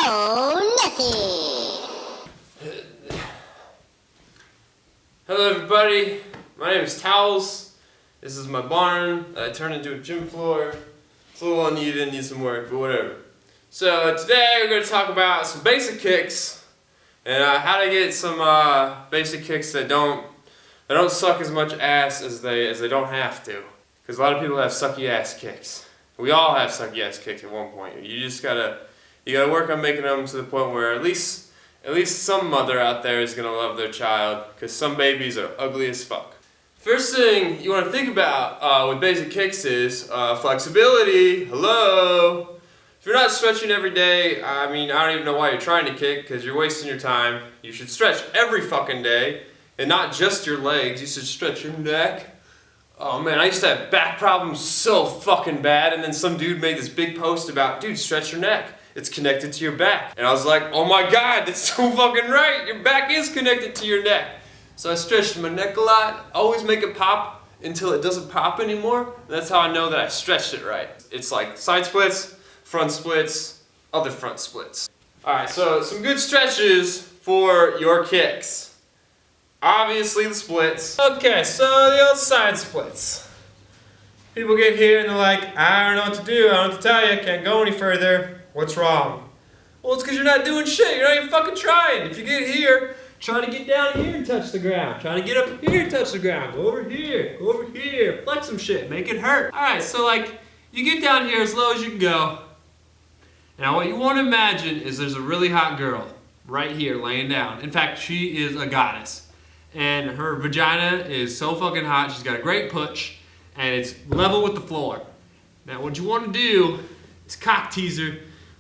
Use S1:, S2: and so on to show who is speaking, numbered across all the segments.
S1: So Nessie.
S2: Hello everybody, my name is Towels. This is my barn that I turned into a gym floor. It's a little uneven, needs some work, but whatever. So today we're going to talk about some basic kicks and how to get some basic kicks that don't suck as much ass as they don't have to. Because a lot of people have sucky ass kicks. We all have sucky ass kicks at one point. You just gotta work on making them to the point where at least some mother out there is gonna love their child. Because some babies are ugly as fuck. First thing you want to think about with basic kicks is flexibility. Hello. If you're not stretching every day, I don't even know why you're trying to kick because you're wasting your time. You should stretch every fucking day, and not just your legs. You should stretch your neck. Oh man, I used to have back problems so fucking bad, and then some dude made this big post about, dude, stretch your neck. It's connected to your back. And I was like, oh my god, that's so fucking right. Your back is connected to your neck. So I stretched my neck a lot. Always make it pop until it doesn't pop anymore. That's how I know that I stretched it right. It's like side splits, front splits, other front splits. Alright, so some good stretches for your kicks. Obviously the splits. Okay, so the old side splits. People get here and they're like, I don't know what to do, I don't know what to tell you, can't go any further. What's wrong? Well, it's because you're not doing shit, you're not even fucking trying. If you get here, try to get down here and touch the ground. Try to get up here and touch the ground. Go over here, flex some shit, make it hurt. Alright, so like, you get down here as low as you can go. Now what you want to imagine is there's a really hot girl right here laying down. In fact, she is a goddess. And her vagina is so fucking hot, she's got a great putch, and it's level with the floor. Now what you want to do is cock tease her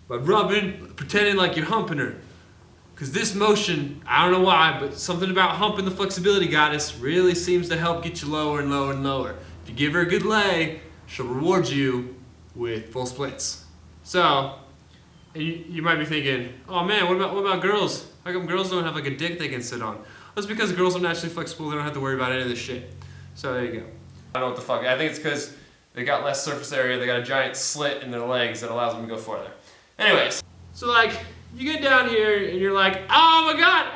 S2: by pretending like you're humping her. Because this motion, I don't know why, but something about humping the flexibility goddess really seems to help get you lower and lower and lower. If you give her a good lay, she'll reward you with full splits. So, you might be thinking, oh man, what about girls? How come girls don't have like a dick they can sit on? That's because girls are naturally flexible, they don't have to worry about any of this shit. So there you go. I don't know what the fuck, I think it's because they got less surface area, they got a giant slit in their legs that allows them to go farther. Anyways, so like, you get down here and you're like, oh my god, it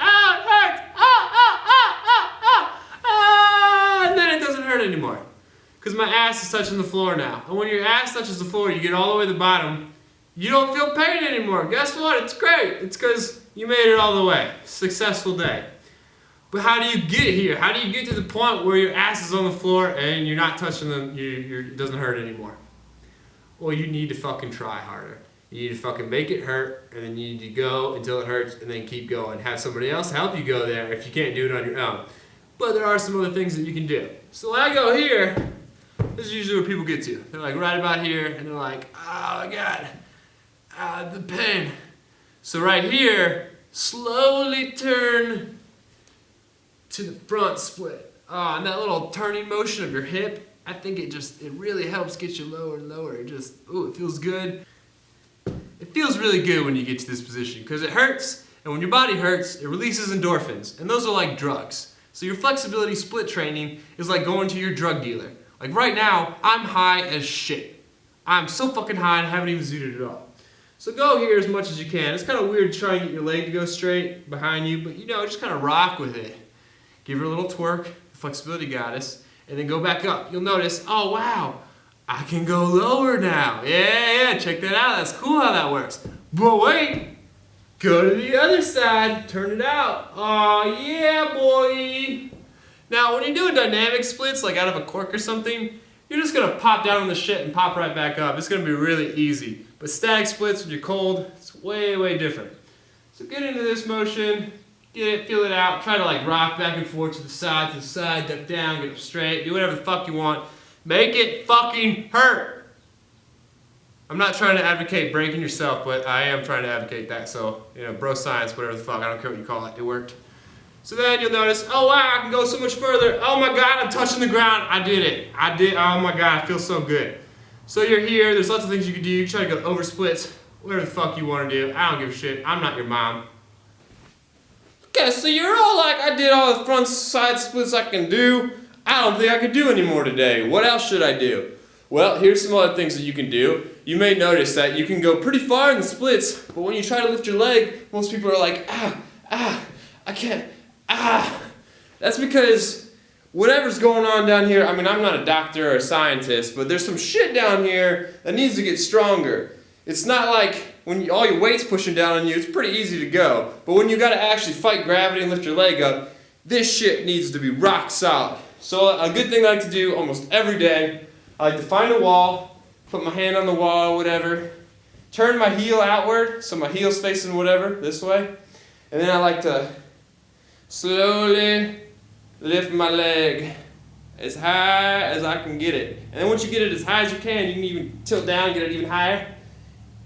S2: hurts, and then it doesn't hurt anymore. Because my ass is touching the floor now. And when your ass touches the floor, you get all the way to the bottom, you don't feel pain anymore. Guess what? It's great. It's because you made it all the way. Successful day. But how do you get here? How do you get to the point where your ass is on the floor and you're not touching them, it doesn't hurt anymore? Well, you need to fucking try harder. You need to fucking make it hurt, and then you need to go until it hurts, and then keep going. Have somebody else help you go there if you can't do it on your own. But there are some other things that you can do. So when I go here, this is usually where people get to. They're like right about here, and they're like, oh my god, the pain. So right here, slowly turn to the front split. And that little turning motion of your hip, I think it really helps get you lower and lower. It feels good. It feels really good when you get to this position because it hurts, and when your body hurts, it releases endorphins, and those are like drugs. So your flexibility split training is like going to your drug dealer. Like right now, I'm high as shit. I'm so fucking high and I haven't even zooted at all. So go here as much as you can. It's kind of weird trying to get your leg to go straight behind you, but just kind of rock with it. Give her a little twerk, the flexibility goddess, and then go back up. You'll notice, oh wow, I can go lower now. Yeah, check that out. That's cool how that works. But wait, go to the other side, turn it out. Oh yeah, boy. Now, when you're doing dynamic splits, like out of a cork or something, you're just gonna pop down on the shit and pop right back up. It's gonna be really easy. But static splits, when you're cold, it's way, way different. So get into this motion. Get it, feel it out, try to like rock back and forth to the side, duck down, get up straight, do whatever the fuck you want. Make it fucking hurt. I'm not trying to advocate breaking yourself, but I am trying to advocate that, so, bro science, whatever the fuck, I don't care what you call it, it worked. So then you'll notice, oh wow, I can go so much further. Oh my god, I'm touching the ground, I did it. Oh my god, I feel so good. So you're here, there's lots of things you can do, you can try to go over splits, whatever the fuck you want to do, I don't give a shit, I'm not your mom. Okay, so you're all like, I did all the front side splits I can do. I don't think I could do any more today. What else should I do? Well, here's some other things that you can do. You may notice that you can go pretty far in the splits, but when you try to lift your leg, most people are like, I can't, That's because whatever's going on down here, I mean, I'm not a doctor or a scientist, but there's some shit down here that needs to get stronger. It's not like when all your weight's pushing down on you, it's pretty easy to go. But when you gotta actually fight gravity and lift your leg up, this shit needs to be rock solid. So a good thing I like to do almost every day, I like to find a wall, put my hand on the wall or whatever, turn my heel outward, so my heel's facing whatever, this way, and then I like to slowly lift my leg as high as I can get it. And then once you get it as high as you can even tilt down, get it even higher,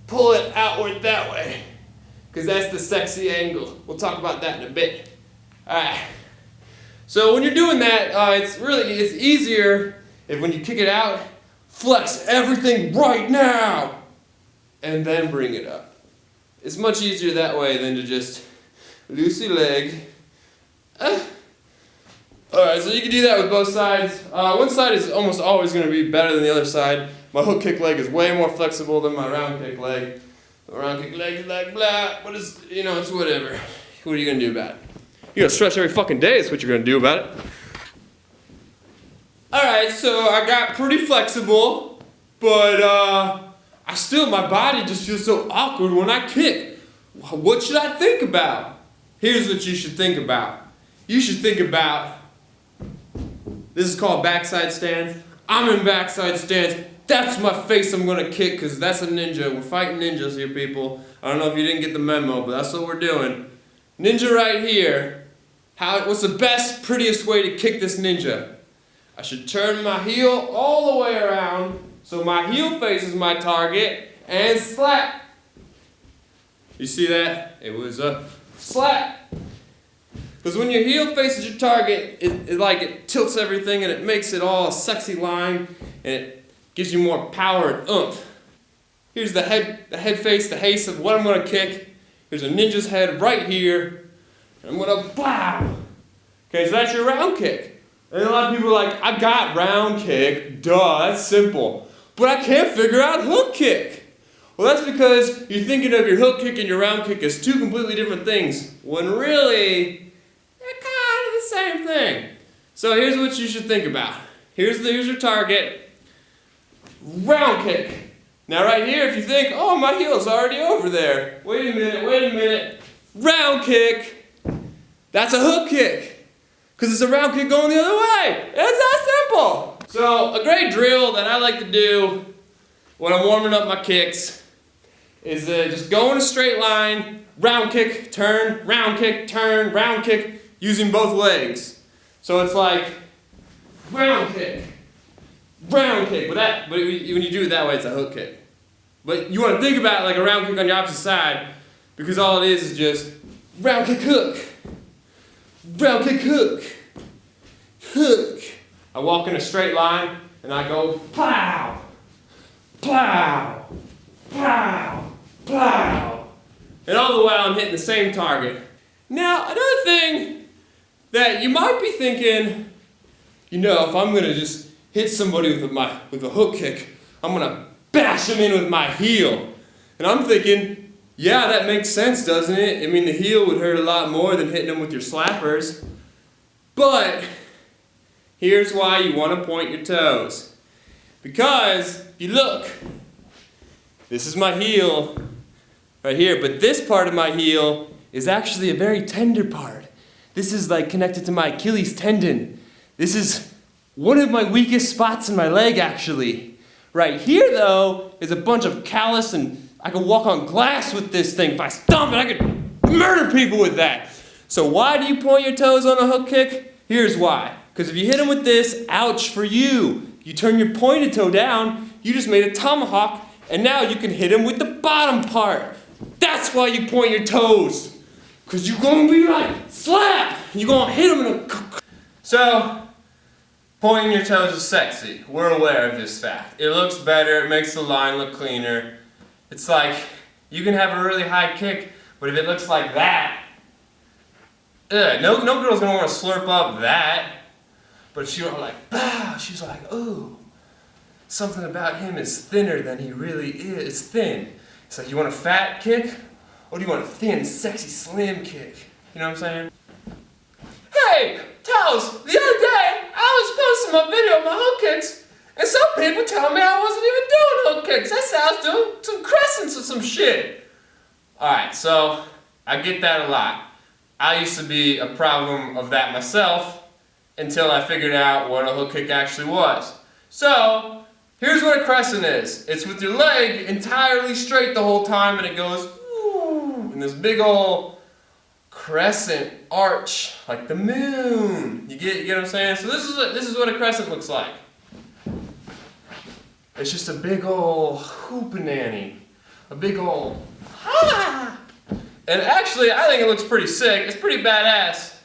S2: pull it outward that way, because that's the sexy angle. We'll talk about that in a bit. Alright. So when you're doing that, it's easier if when you kick it out, flex everything right now, and then bring it up. It's much easier that way than to just loose your leg. Alright, so you can do that with both sides. One side is almost always going to be better than the other side. My hook kick leg is way more flexible than my round kick leg. The round kick leg is like blah, but it's whatever. What are you going to do about it? You're going to stretch every fucking day is what you're going to do about it. Alright, so I got pretty flexible, but my body just feels so awkward when I kick. What should I think about? Here's what you should think about. You should think about, this is called backside stance. I'm in backside stance. That's my face I'm gonna kick because that's a ninja. We're fighting ninjas here, people. I don't know if you didn't get the memo, but that's what we're doing. Ninja right here. What's the best, prettiest way to kick this ninja? I should turn my heel all the way around so my heel faces my target and slap. You see that? It was a slap. Because when your heel faces your target, it tilts everything and it makes it all a sexy line and it gives you more power and oomph. Here's the head face, the haste of what I'm going to kick. There's a ninja's head right here. And I'm going to blow. Okay, so that's your round kick. And a lot of people are like, I got round kick, duh, that's simple. But I can't figure out hook kick. Well, that's because you're thinking of your hook kick and your round kick as two completely different things, when really, they're kind of the same thing. So here's what you should think about. Here's your target. Round kick. Now right here, if you think, oh, my heel's already over there. Wait a minute. Round kick. That's a hook kick. Because it's a round kick going the other way. It's that simple. So a great drill that I like to do when I'm warming up my kicks is just go in a straight line, round kick, turn, round kick, using both legs. So it's like round kick. But when you do it that way, it's a hook kick. But you want to think about it like a round kick on your opposite side, because all it is just round kick hook. Round kick hook. Hook. I walk in a straight line and I go plow, plow, plow, plow. And all the while I'm hitting the same target. Now, another thing that you might be thinking, if I'm going to just hit somebody with a hook kick, I'm going to bash them in with my heel. And I'm thinking, yeah, that makes sense, doesn't it? I mean, the heel would hurt a lot more than hitting them with your slappers. But here's why you want to point your toes. Because, if you look, this is my heel right here, but this part of my heel is actually a very tender part. This is like connected to my Achilles tendon. This is one of my weakest spots in my leg, actually. Right here, though, is a bunch of callus, and I can walk on glass with this thing. If I stomp it, I could murder people with that. So why do you point your toes on a hook kick? Here's why. Because if you hit them with this, ouch for you. You turn your pointed toe down, you just made a tomahawk, and now you can hit them with the bottom part. That's why you point your toes. Because you're going to be like, slap! You're going to hit them in a... So, pointing your toes is sexy. We're aware of this fact. It looks better, it makes the line look cleaner. It's like, you can have a really high kick, but if it looks like that, no girl's going to want to slurp up that. But if she were like, bah, she's like, ooh. something about him is thinner than he really is. It's thin. It's like, you want a fat kick? Or do you want a thin, sexy, slim kick? You know what I'm saying? Hey, Towels, the other day, I was posting my video of my hook kicks, and some people tell me I wasn't even doing hook kicks. I said I was doing some crescents or some shit. Alright, so I get that a lot. I used to be a problem of that myself until I figured out what a hook kick actually was. So, here's what a crescent is. It's with your leg entirely straight the whole time, and it goes in this big old crescent arch, like the moon. You get what I'm saying? So this is what a crescent looks like. It's just a big old hoopananny. A big old ha! And actually, I think it looks pretty sick. It's pretty badass.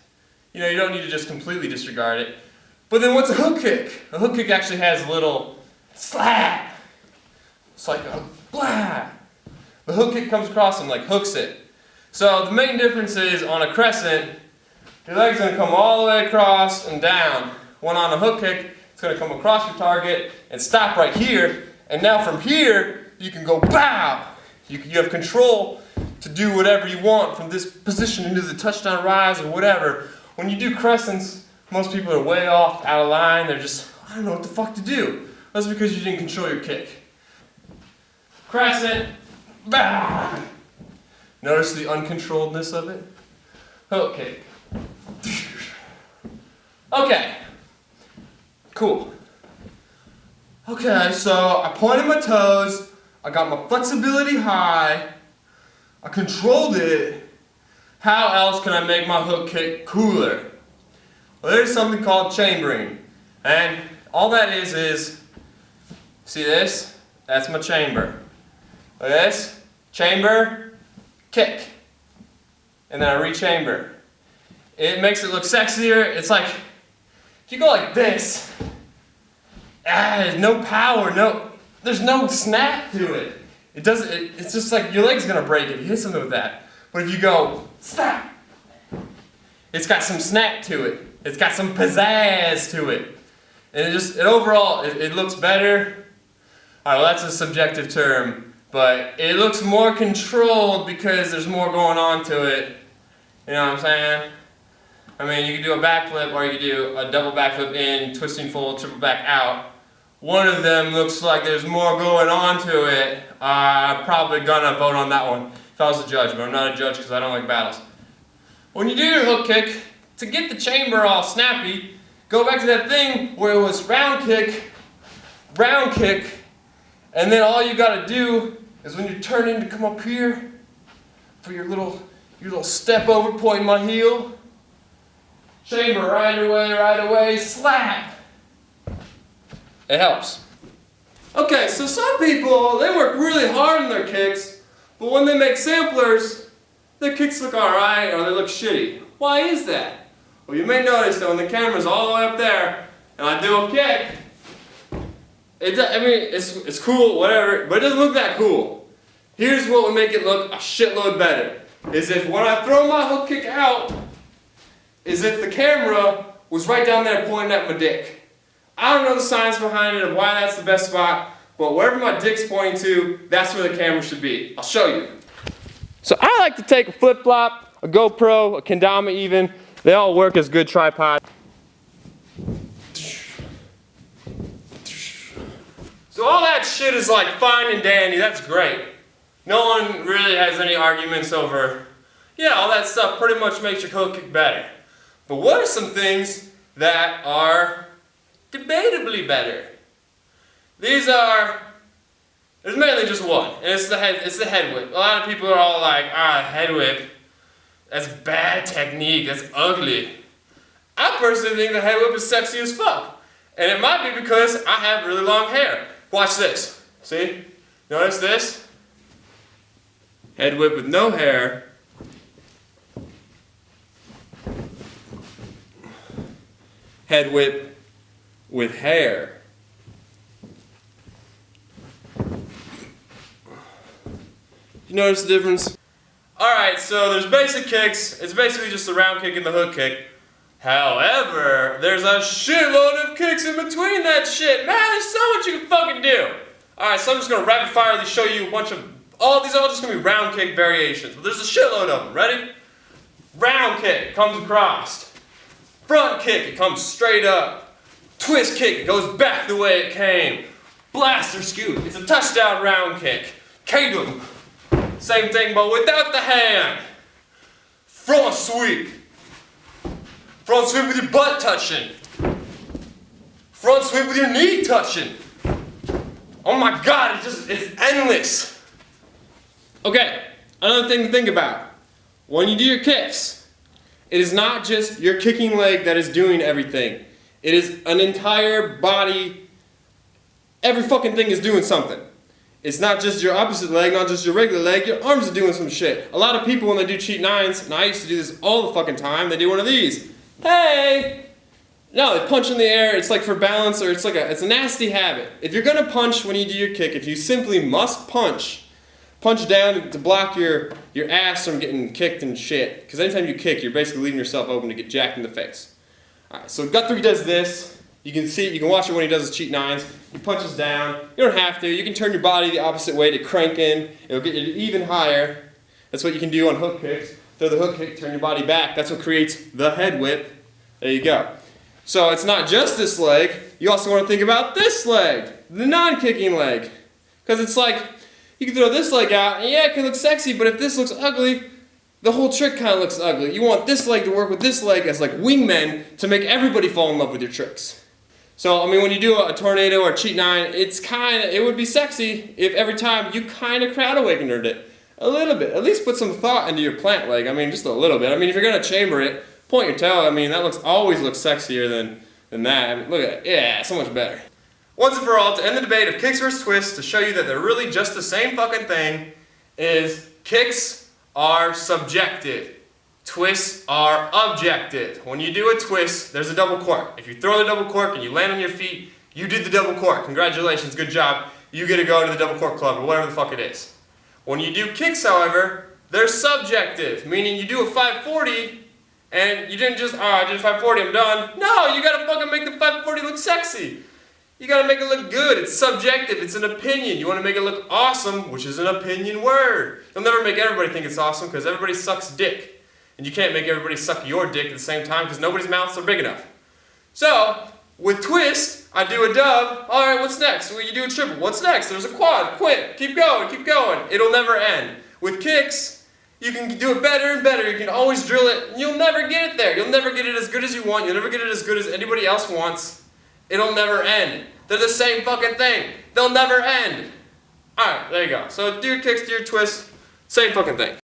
S2: You know, you don't need to just completely disregard it. But then what's a hook kick? A hook kick actually has a little slap. It's like a blah. The hook kick comes across and like hooks it. So the main difference is on a crescent, your leg's going to come all the way across and down. One on a hook kick, it's going to come across your target and stop right here. And now from here, you can go bow. You have control to do whatever you want from this position into the touchdown rise or whatever. When you do crescents, most people are way off, out of line. They're just, I don't know what the fuck to do. That's because you didn't control your kick. Crescent, bow. Notice the uncontrolledness of it? Hook kick. Okay. Cool. Okay, so I pointed my toes, I got my flexibility high, I controlled it. How else can I make my hook kick cooler? Well, there's something called chambering. And all that is, see this? That's my chamber. Look at this, chamber, kick. And then I rechamber. It makes it look sexier. It's like, if you go like this, there's no power, there's no snap to it. It's just like your leg's gonna break if you hit something with that. But if you go, snap, it's got some snap to it. It's got some pizzazz to it. And overall, it looks better. Alright, well that's a subjective term, but it looks more controlled because there's more going on to it. You know what I'm saying? I mean, you can do a backflip or you can do a double backflip in, twisting full, triple back out. One of them looks like there's more going on to it. I'm probably gonna vote on that one if I was a judge, but I'm not a judge because I don't like battles. When you do your hook kick, to get the chamber all snappy, go back to that thing where it was round kick, and then all you gotta do is when you're turning to come up here for your little step over, pointing my heel, chamber right away, slap. It helps. Okay, so some people, they work really hard on their kicks, but when they make samplers, their kicks look alright or they look shitty. Why is that? Well, you may notice that when the camera's all the way up there and I do a kick, it's cool, whatever, but it doesn't look that cool. Here's what would make it look a shitload better. Is if when I throw my hook kick out, is if the camera was right down there pointing at my dick. I don't know the science behind it of why that's the best spot, but wherever my dick's pointing to, that's where the camera should be. I'll show you. So I like to take a flip-flop, a GoPro, a kendama even. They all work as good tripods. So all that shit is like fine and dandy, that's great. No one really has any arguments over, yeah, all that stuff pretty much makes your hook kick better. But what are some things that are debatably better? There's mainly just one, and it's the head whip. A lot of people are all like, head whip, that's bad technique, that's ugly. I personally think the head whip is sexy as fuck. And it might be because I have really long hair. Watch this, see? Notice this? Head whip with no hair. Head whip with hair. You notice the difference? Alright, so there's basic kicks. It's basically just the round kick and the hook kick. However, there's a shitload of kicks in between that shit. Man, there's so much you can fucking do. Alright, so I'm just gonna rapid fire show you a bunch of, these are all just gonna be round kick variations, but there's a shitload of them. Ready? Round kick, it comes across. Front kick, it comes straight up. Twist kick, it goes back the way it came. Blaster scoop, it's a touchdown round kick. Kadum, same thing but without the hand. Front sweep. Front sweep with your butt touching. Front sweep with your knee touching. Oh my god, it's endless. Okay, another thing to think about. When you do your kicks, it is not just your kicking leg that is doing everything. It is an entire body. Every fucking thing is doing something. It's not just your opposite leg, not just your regular leg, your arms are doing some shit. A lot of people when they do cheat nines, and I used to do this all the fucking time, they do one of these. Hey! No, they punch in the air, it's like for balance, or it's a nasty habit. If you're gonna punch when you do your kick, if you simply must punch down to block your ass from getting kicked and shit. Because anytime you kick, you're basically leaving yourself open to get jacked in the face. Alright, so Guthrie does this. You can see, you can watch it when he does his cheat nines. He punches down. You don't have to. You can turn your body the opposite way to crank in. It'll get you even higher. That's what you can do on hook kicks. Throw the hook kick, turn your body back. That's what creates the head whip. There you go. So it's not just this leg. You also want to think about this leg, the non-kicking leg. Because it's like, you can throw this leg out, and yeah, it can look sexy, but if this looks ugly, the whole trick kind of looks ugly. You want this leg to work with this leg as like wingmen to make everybody fall in love with your tricks. So, I mean, when you do a tornado or a cheat nine, it would be sexy if every time you kind of crowd awakened it. A little bit. At least put some thought into your plant leg. I mean, just a little bit. I mean, if you're going to chamber it, point your toe. I mean, that always looks sexier than that. I mean, look at it. Yeah, so much better. Once and for all, to end the debate of kicks versus twists, to show you that they're really just the same fucking thing, is kicks are subjective. Twists are objective. When you do a twist, there's a double cork. If you throw the double cork and you land on your feet, you did the double cork. Congratulations, good job. You get to go to the double cork club or whatever the fuck it is. When you do kicks, however, they're subjective, meaning you do a 540 and you didn't just, I did a 540, I'm done. No, you gotta fucking make the 540 look sexy. You gotta make it look good. It's subjective. It's an opinion. You want to make it look awesome, which is an opinion word. You'll never make everybody think it's awesome because everybody sucks dick. And you can't make everybody suck your dick at the same time because nobody's mouths are big enough. So, with twist, I do a dub. Alright, what's next? Well, you do a triple. What's next? There's a quad. Quint. Keep going. Keep going. It'll never end. With kicks, you can do it better and better. You can always drill it. You'll never get it there. You'll never get it as good as you want. You'll never get it as good as anybody else wants. It'll never end. They're the same fucking thing. They'll never end. Alright, there you go. So do your kicks, do your twists, same fucking thing.